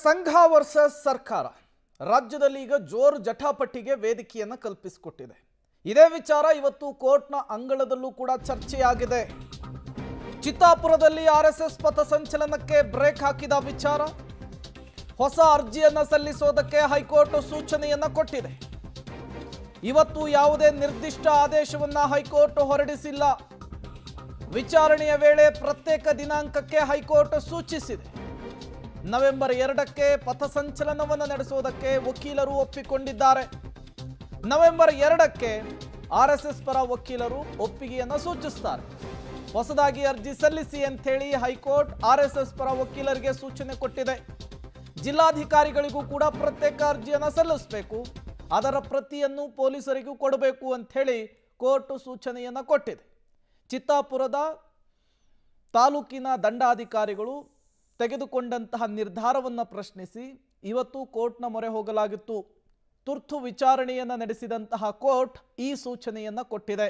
ಸಂಘ ವರ್ಸಸ್ ಸರ್ಕಾರ ರಾಜ್ಯದಲ್ಲಿ ಈಗ ಜೋರು ಜಟಾಪಟಿಗೆ ವೇದಿಕೆಯನ್ನು ಕಲ್ಪಿಸಿಕೊಟ್ಟಿದೆ. ಇದೇ ವಿಚಾರ ಇವತ್ತು ಕೋರ್ಟ್ನ ಅಂಗಳದಲ್ಲೂ ಕೂಡ ಚರ್ಚೆಯಾಗಿದೆ. ಚಿತ್ತಾಪುರದಲ್ಲಿ ಆರ್ಎಸ್ಎಸ್ ಪಥಸಂಚಲನಕ್ಕೆ ಬ್ರೇಕ್ ಹಾಕಿದ ವಿಚಾರ, ಹೊಸ ಅರ್ಜಿಯನ್ನು ಸಲ್ಲಿಸೋದಕ್ಕೆ ಹೈಕೋರ್ಟ್ ಸೂಚನೆಯನ್ನು ಕೊಟ್ಟಿದೆ. ಇವತ್ತು ಯಾವುದೇ ನಿರ್ದಿಷ್ಟ ಆದೇಶವನ್ನ ಹೈಕೋರ್ಟ್ ಹೊರಡಿಸಿಲ್ಲ. ವಿಚಾರಣೆಯ ವೇಳೆ ಪ್ರತ್ಯೇಕ ದಿನಾಂಕಕ್ಕೆ ಹೈಕೋರ್ಟ್ ಸೂಚಿಸಿದೆ. ನವೆಂಬರ್ 2ಕ್ಕೆ ಪಥಸಂಚಲನವನ್ನು ನಡೆಸುವುದಕ್ಕೆ ವಕೀಲರು ಒಪ್ಪಿಕೊಂಡಿದ್ದಾರೆ. ನವೆಂಬರ್ 2ಕ್ಕೆ ಆರ್ಎಸ್ಎಸ್ ಪರ ವಕೀಲರು ಒಪ್ಪಿಗೆಯನ್ನು ಸೂಚಿಸುತ್ತಾರೆ. ಹೊಸದಾಗಿ ಅರ್ಜಿ ಸಲ್ಲಿಸಿ ಅಂತೇಳಿ ಹೈಕೋರ್ಟ್ ಆರ್ಎಸ್ಎಸ್ ಪರ ವಕೀಲರಿಗೆ ಸೂಚನೆ ಕೊಟ್ಟಿದೆ. ಜಿಲ್ಲಾಧಿಕಾರಿಗಳಿಗೂ ಕೂಡ ಪ್ರತ್ಯೇಕ ಅರ್ಜಿಯನ್ನು ಸಲ್ಲಿಸಬೇಕು, ಅದರ ಪ್ರತಿಯನ್ನು ಪೊಲೀಸರಿಗೂ ಕೊಡಬೇಕು ಅಂಥೇಳಿ ಕೋರ್ಟ್ ಸೂಚನೆಯನ್ನು ಕೊಟ್ಟಿದೆ. ಚಿತ್ತಾಪುರದ ತಾಲೂಕಿನ ದಂಡಾಧಿಕಾರಿಗಳು ತೆಗೆದುಕೊಂಡಂತಹ ನಿರ್ಧಾರವನ್ನು ಪ್ರಶ್ನಿಸಿ ಇವತ್ತು ಕೋರ್ಟ್ನ ಮೊರೆ ಹೋಗಲಾಗಿತ್ತು. ತುರ್ತು ವಿಚಾರಣೆಯನ್ನು ನಡೆಸಿದಂತಹ ಕೋರ್ಟ್ ಈ ಸೂಚನೆಯನ್ನು ಕೊಟ್ಟಿದೆ.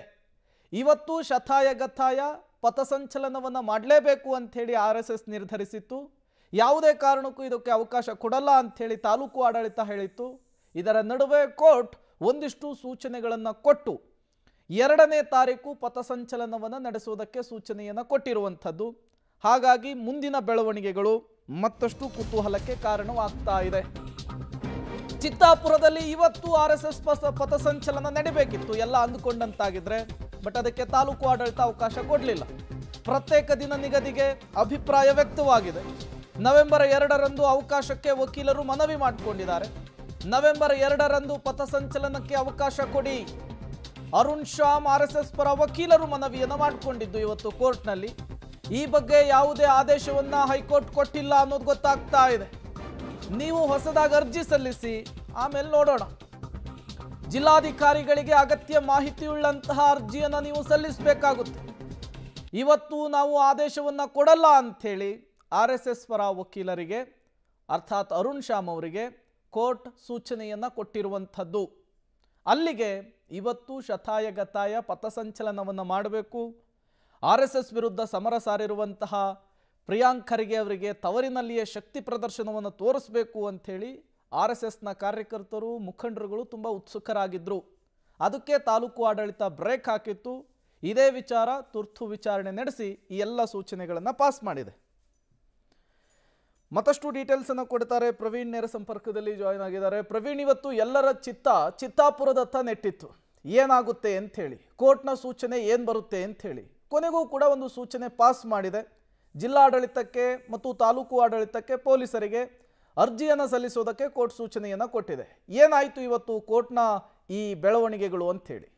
ಇವತ್ತು ಶತಾಯಗತಾಯ ಪಥಸಂಚಲನವನ್ನು ಮಾಡಲೇಬೇಕು ಅಂಥೇಳಿ ಆರ್ಎಸ್ಎಸ್ ನಿರ್ಧರಿಸಿತ್ತು. ಯಾವುದೇ ಕಾರಣಕ್ಕೂ ಇದಕ್ಕೆ ಅವಕಾಶ ಕೊಡಲ್ಲ ಅಂಥೇಳಿ ತಾಲೂಕು ಆಡಳಿತ ಹೇಳಿತ್ತು. ಇದರ ನಡುವೆ ಕೋರ್ಟ್ ಒಂದಿಷ್ಟು ಸೂಚನೆಗಳನ್ನು ಕೊಟ್ಟು 2ನೇ ತಾರೀಕು ಪಥಸಂಚಲನವನ್ನು ನಡೆಸುವುದಕ್ಕೆ ಸೂಚನೆಯನ್ನು ಕೊಟ್ಟಿರುವಂಥದ್ದು. ಹಾಗಾಗಿ ಮುಂದಿನ ಬೆಳವಣಿಗೆಗಳು ಮತ್ತಷ್ಟು ಕುತೂಹಲಕ್ಕೆ ಕಾರಣವಾಗ್ತಾ ಇದೆ. ಚಿತ್ತಾಪುರದಲ್ಲಿ ಇವತ್ತು ಆರ್ಎಸ್ಎಸ್ ಪಥಸಂಚಲನ ನಡೀಬೇಕಿತ್ತು ಎಲ್ಲ ಅಂದುಕೊಂಡಂತಾಗಿದ್ರೆ, ಬಟ್ ಅದಕ್ಕೆ ತಾಲೂಕು ಆಡಳಿತ ಅವಕಾಶ ಕೊಡಲಿಲ್ಲ. ಪ್ರತ್ಯೇಕ ದಿನ ನಿಗದಿಗೆ ಅಭಿಪ್ರಾಯ ವ್ಯಕ್ತವಾಗಿದೆ. ನವೆಂಬರ್ 2ರಂದು ಅವಕಾಶಕ್ಕೆ ವಕೀಲರು ಮನವಿ ಮಾಡಿಕೊಂಡಿದ್ದಾರೆ. ನವೆಂಬರ್ 2ರಂದು ಪಥಸಂಚಲನಕ್ಕೆ ಅವಕಾಶ ಕೊಡಿ. ಅರುಣ್ ಶ್ಯಾಮ್ ಆರ್ಎಸ್ಎಸ್ ಪರ ವಕೀಲರು ಮನವಿಯನ್ನು ಮಾಡಿಕೊಂಡಿದ್ದು ಇವತ್ತು ಕೋರ್ಟ್ನಲ್ಲಿ. ಈ ಬಗ್ಗೆ ಯಾವುದೇ ಆದೇಶವನ್ನ ಹೈಕೋರ್ಟ್ ಕೊಟ್ಟಿಲ್ಲ ಅನ್ನೋದು ಗೊತ್ತಾಗ್ತಾ ಇದೆ. ನೀವು ಹೊಸದಾಗಿ ಅರ್ಜಿ ಸಲ್ಲಿಸಿ, ಆಮೇಲೆ ನೋಡೋಣ. ಜಿಲ್ಲಾಧಿಕಾರಿಗಳಿಗೆ ಅಗತ್ಯ ಮಾಹಿತಿಯುಳ್ಳಂತಹ ಅರ್ಜಿಯನ್ನು ನೀವು ಸಲ್ಲಿಸಬೇಕಾಗುತ್ತೆ. ಇವತ್ತು ನಾವು ಆದೇಶವನ್ನ ಕೊಡಲ್ಲ ಅಂಥೇಳಿ ಆರ್ಎಸ್ಎಸ್ ಪರ ವಕೀಲರಿಗೆ ಅರ್ಥಾತ್ ಅರುಣ್ ಶ್ಯಾಮ್ ಅವರಿಗೆ ಕೋರ್ಟ್ ಸೂಚನೆಯನ್ನು ಕೊಟ್ಟಿರುವಂಥದ್ದು. ಅಲ್ಲಿಗೆ ಇವತ್ತು ಶತಾಯಗತಾಯ ಪಥಸಂಚಲನವನ್ನು ಮಾಡಬೇಕು. ಆರ್ಎಸ್ಎಸ್ ವಿರುದ್ಧ ಸಮರ ಸಾರಿರುವಂತಹ ಪ್ರಿಯಾಂಕ್ ಖರ್ಗೆ ಅವರಿಗೆ ತವರಿನಲ್ಲಿಯೇ ಶಕ್ತಿ ಪ್ರದರ್ಶನವನ್ನು ತೋರಿಸಬೇಕು ಅಂಥೇಳಿ ಆರ್ಎಸ್ಎಸ್ನ ಕಾರ್ಯಕರ್ತರು ಮುಖಂಡರುಗಳು ತುಂಬ ಉತ್ಸುಕರಾಗಿದ್ದರು. ಅದಕ್ಕೆ ತಾಲೂಕು ಆಡಳಿತ ಬ್ರೇಕ್ ಹಾಕಿತ್ತು. ಇದೇ ವಿಚಾರ ತುರ್ತು ವಿಚಾರಣೆ ನಡೆಸಿ ಈ ಎಲ್ಲ ಸೂಚನೆಗಳನ್ನು ಪಾಸ್ ಮಾಡಿದೆ. ಮತ್ತಷ್ಟು ಡೀಟೇಲ್ಸ್ ಅನ್ನು ಕೊಡ್ತಾರೆ ಪ್ರವೀಣ್, ನೇರ ಸಂಪರ್ಕದಲ್ಲಿ ಜಾಯಿನ್ ಆಗಿದ್ದಾರೆ. ಪ್ರವೀಣ್, ಇವತ್ತು ಎಲ್ಲರ ಚಿತ್ತಾಪುರದತ್ತ ನೆಟ್ಟಿತ್ತು, ಏನಾಗುತ್ತೆ ಅಂಥೇಳಿ, ಕೋರ್ಟ್ನ ಸೂಚನೆ ಏನು ಬರುತ್ತೆ ಅಂಥೇಳಿ. ಕೊನೆಗೂ ಕೂಡ ಒಂದು ಸೂಚನೆ ಪಾಸ್ ಮಾಡಿದೆ. ಜಿಲ್ಲಾಡಳಿತಕ್ಕೆ ಮತ್ತು ತಾಲೂಕು ಆಡಳಿತಕ್ಕೆ, ಪೊಲೀಸರಿಗೆ ಅರ್ಜಿಯನ್ನು ಸಲ್ಲಿಸೋದಕ್ಕೆ ಕೋರ್ಟ್ ಸೂಚನೆಯನ್ನು ಕೊಟ್ಟಿದೆ. ಏನಾಯಿತು ಇವತ್ತು ಕೋರ್ಟ್ನ ಈ ಬೆಳವಣಿಗೆಗಳು ಅಂಥೇಳಿ?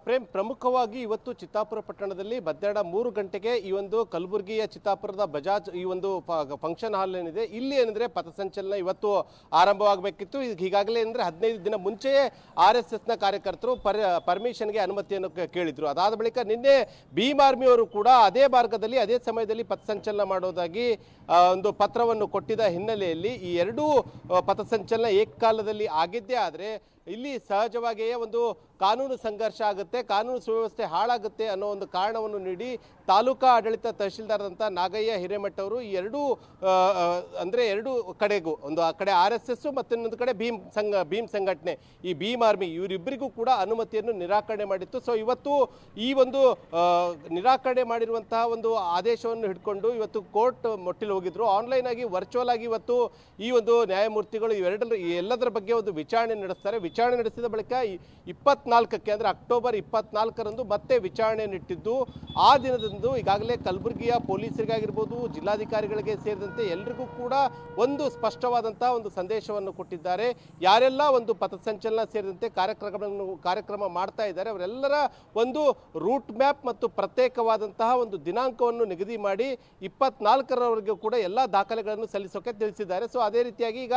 ಪ್ರೇಮ್, ಪ್ರಮುಖವಾಗಿ ಇವತ್ತು ಚಿತ್ತಾಪುರ ಪಟ್ಟಣದಲ್ಲಿ ಮಧ್ಯಾಹ್ನ 3 ಗಂಟೆಗೆ ಈ ಒಂದು ಕಲಬುರಗಿಯ ಚಿತ್ತಾಪುರದ ಬಜಾಜ್ ಈ ಒಂದು ಫಂಕ್ಷನ್ ಹಾಲ್ ಏನಿದೆ, ಇಲ್ಲಿ ಏನಂದರೆ ಪಥಸಂಚಲನ ಇವತ್ತು ಆರಂಭವಾಗಬೇಕಿತ್ತು. ಈಗಾಗಲೇ ಅಂದರೆ 15 ದಿನ ಮುಂಚೆಯೇ RSSನ ಕಾರ್ಯಕರ್ತರು ಪರ್ಮಿಷನ್ಗೆ ಅನುಮತಿಯನ್ನು ಕೇಳಿದರು. ಅದಾದ ಬಳಿಕ ನಿನ್ನೆ ಭೀಮ್ ಆರ್ಮಿಯವರು ಕೂಡ ಅದೇ ಮಾರ್ಗದಲ್ಲಿ ಅದೇ ಸಮಯದಲ್ಲಿ ಪಥಸಂಚಲನ ಮಾಡೋದಾಗಿ ಒಂದು ಪತ್ರವನ್ನು ಕೊಟ್ಟಿದ್ದ ಹಿನ್ನೆಲೆಯಲ್ಲಿ ಈ ಎರಡೂ ಪಥಸಂಚಲನ ಏಕಕಾಲದಲ್ಲಿ ಆಗಿದ್ದೇ ಆದರೆ ಇಲ್ಲಿ ಸಹಜವಾಗಿಯೇ ಒಂದು ಕಾನೂನು ಸಂಘರ್ಷ ಆಗುತ್ತೆ, ಕಾನೂನು ಸುವ್ಯವಸ್ಥೆ ಹಾಳಾಗುತ್ತೆ ಅನ್ನೋ ಒಂದು ಕಾರಣವನ್ನು ನೀಡಿ ತಾಲೂಕಾ ಆಡಳಿತ ತಹಶೀಲ್ದಾರ್ದಂಥ ನಾಗಯ್ಯ ಹಿರೇಮಠ ಅವರು ಈ ಎರಡೂ ಅಂದರೆ ಎರಡು ಕಡೆಗೂ, ಒಂದು ಆ ಕಡೆ RSS ಮತ್ತು ಇನ್ನೊಂದು ಕಡೆ ಭೀಮ್ ಸಂಘಟನೆ, ಈ ಭೀಮ್ ಆರ್ಮಿ, ಇವರಿಬ್ಬರಿಗೂ ಕೂಡ ಅನುಮತಿಯನ್ನು ನಿರಾಕರಣೆ ಮಾಡಿತ್ತು. ಸೊ ಇವತ್ತು ಈ ಒಂದು ನಿರಾಕರಣೆ ಮಾಡಿರುವಂತಹ ಒಂದು ಆದೇಶವನ್ನು ಹಿಡ್ಕೊಂಡು ಇವತ್ತು ಕೋರ್ಟ್ ಮೊಟ್ಟಿಲು ಹೋಗಿದ್ರು. ಆನ್ಲೈನ್ ಆಗಿ ವರ್ಚುವಲ್ ಆಗಿ ಇವತ್ತು ಈ ಒಂದು ನ್ಯಾಯಮೂರ್ತಿಗಳು ಎಲ್ಲದರ ಬಗ್ಗೆ ಒಂದು ವಿಚಾರಣೆ ನಡೆಸ್ತಾರೆ. ವಿಚಾರಣೆ ನಡೆಸಿದ ಬಳಿಕ 24ಕ್ಕೆ ಅಂದರೆ ಅಕ್ಟೋಬರ್ 24ರಂದು ಮತ್ತೆ ವಿಚಾರಣೆಯನ್ನಿಟ್ಟಿದ್ದು, ಆ ದಿನದಂದು ಈಗಾಗಲೇ ಕಲಬುರಗಿಯ ಪೊಲೀಸರಿಗಾಗಿರ್ಬೋದು, ಜಿಲ್ಲಾಧಿಕಾರಿಗಳಿಗೆ ಸೇರಿದಂತೆ ಎಲ್ಲರಿಗೂ ಕೂಡ ಒಂದು ಸ್ಪಷ್ಟವಾದಂಥ ಒಂದು ಸಂದೇಶವನ್ನು ಕೊಟ್ಟಿದ್ದಾರೆ. ಯಾರೆಲ್ಲ ಒಂದು ಪಥಸಂಚಲನ ಸೇರಿದಂತೆ ಕಾರ್ಯಕ್ರಮ ಮಾಡ್ತಾ ಇದ್ದಾರೆ ಅವರೆಲ್ಲರ ಒಂದು ರೂಟ್ ಮ್ಯಾಪ್ ಮತ್ತು ಪ್ರತ್ಯೇಕವಾದಂತಹ ಒಂದು ದಿನಾಂಕವನ್ನು ನಿಗದಿ ಮಾಡಿ 24ರವರೆಗೂ ಕೂಡ ಎಲ್ಲ ದಾಖಲೆಗಳನ್ನು ಸಲ್ಲಿಸೋಕೆ ತಿಳಿಸಿದ್ದಾರೆ. ಸೊ ಅದೇ ರೀತಿಯಾಗಿ ಈಗ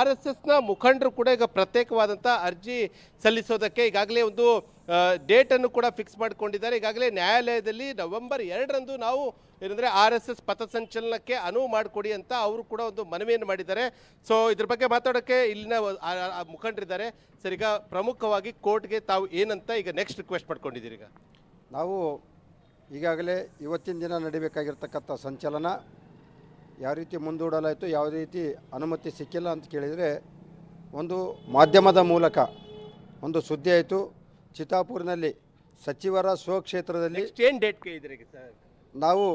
RSSನ ಮುಖಂಡರು ಕೂಡ ಈಗ ಪ್ರತ್ಯೇಕವಾದಂಥ ಅರ್ಜಿ ಸಲ್ಲಿಸೋದಕ್ಕೆ ಈಗಾಗಲೇ ಒಂದು ಡೇಟನ್ನು ಕೂಡ ಫಿಕ್ಸ್ ಮಾಡಿಕೊಂಡಿದ್ದಾರೆ. ಈಗಾಗಲೇ ನ್ಯಾಯಾಲಯದಲ್ಲಿ ನವೆಂಬರ್ 2ರಂದು ನಾವು ಏನಂದರೆ RSS ಪಥಸಂಚಲನಕ್ಕೆ ಅನುವು ಮಾಡಿಕೊಡಿ ಅಂತ ಅವರು ಕೂಡ ಒಂದು ಮನವಿಯನ್ನು ಮಾಡಿದ್ದಾರೆ. ಸೊ ಇದ್ರ ಬಗ್ಗೆ ಮಾತಾಡೋಕ್ಕೆ ಇಲ್ಲಿನ ಮುಖಂಡರಿದ್ದಾರೆ. ಸರ್, ಈಗ ಪ್ರಮುಖವಾಗಿ ಕೋರ್ಟ್ಗೆ ತಾವು ಏನಂತ ಈಗ ನೆಕ್ಸ್ಟ್ ರಿಕ್ವೆಸ್ಟ್ ಮಾಡ್ಕೊಂಡಿದ್ದೀರಿ? ಈಗ ನಾವು ಈಗಾಗಲೇ ಇವತ್ತಿನ ದಿನ ನಡಿಬೇಕಾಗಿರ್ತಕ್ಕಂಥ ಸಂಚಲನ ಯಾವ ರೀತಿ ಮುಂದೂಡಲಾಯಿತು, ಯಾವುದೇ ರೀತಿ ಅನುಮತಿ ಸಿಕ್ಕಿಲ್ಲ ಅಂತ ಕೇಳಿದರೆ, ಒಂದು ಮಾಧ್ಯಮದ ಮೂಲಕ ಒಂದು ಸುದ್ದಿ ಆಯಿತು. ಚಿತ್ತಾಪುರನಲ್ಲಿ ಸಚಿವರ ಸ್ವಕ್ಷೇತ್ರದಲ್ಲಿ ಏನು ಡೇಟ್ಗೆ ಇದ್ರಿ ಸರ್? ನಾವು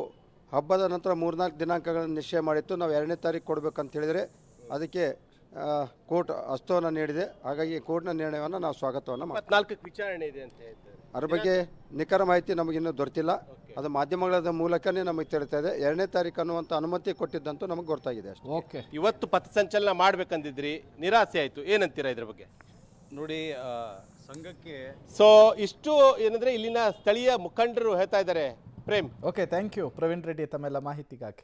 ಹಬ್ಬದ ನಂತರ 3-4 ದಿನಾಂಕಗಳನ್ನು ನಿಶ್ಚಯ ಮಾಡಿತ್ತು. ನಾವು 2ನೇ ತಾರೀಕು ಕೊಡಬೇಕಂತ ಹೇಳಿದರೆ ಅದಕ್ಕೆ ಕೋರ್ಟ್ ಅಸ್ತವನ್ನು ನೀಡಿದೆ. ಹಾಗಾಗಿ ಕೋರ್ಟ್ನ ನಿರ್ಣಯವನ್ನು ನಾವು ಸ್ವಾಗತವನ್ನು ಮಾಡ್ತೀವಿ. 24ಕ್ಕೆ ವಿಚಾರಣೆ ಇದೆ ಅಂತ ಹೇಳ್ತಾರೆ. ಅದ್ರ ಬಗ್ಗೆ ನಿಖರ ಮಾಹಿತಿ ನಮಗಿನ್ನೂ ದೊರೆತಿಲ್ಲ. ಅದು ಮಾಧ್ಯಮಗಳ ಮೂಲಕನೇ ನಮಗೆ ತಿಳಿತಾ ಇದೆ. 2ನೇ ತಾರೀಕು ಅನ್ನುವಂಥ ಅನುಮತಿ ಕೊಟ್ಟಿದ್ದಂತೂ ನಮಗೆ ಗೊತ್ತಾಗಿದೆ ಅಷ್ಟೇ. ಓಕೆ, ಇವತ್ತು ಪಥಸಂಚಲನ ಮಾಡ್ಬೇಕಂದಿದ್ರಿ, ನಿರಾಸೆ ಆಯಿತು, ಏನಂತೀರಾ ಇದ್ರ ಬಗ್ಗೆ? ನೋಡಿ, ಸಂಘಕ್ಕೆ ಸೊ ಇಷ್ಟು ಏನಂದ್ರೆ ಇಲ್ಲಿನ ಸ್ಥಳೀಯ ಮುಖಂಡರು ಹೇಳ್ತಾ ಇದ್ದಾರೆ. Prem, okay, thank you Praveen Reddy ತಮ್ಮೆಲ್ಲ ಮಾಹಿತಿಗಾಗಿ.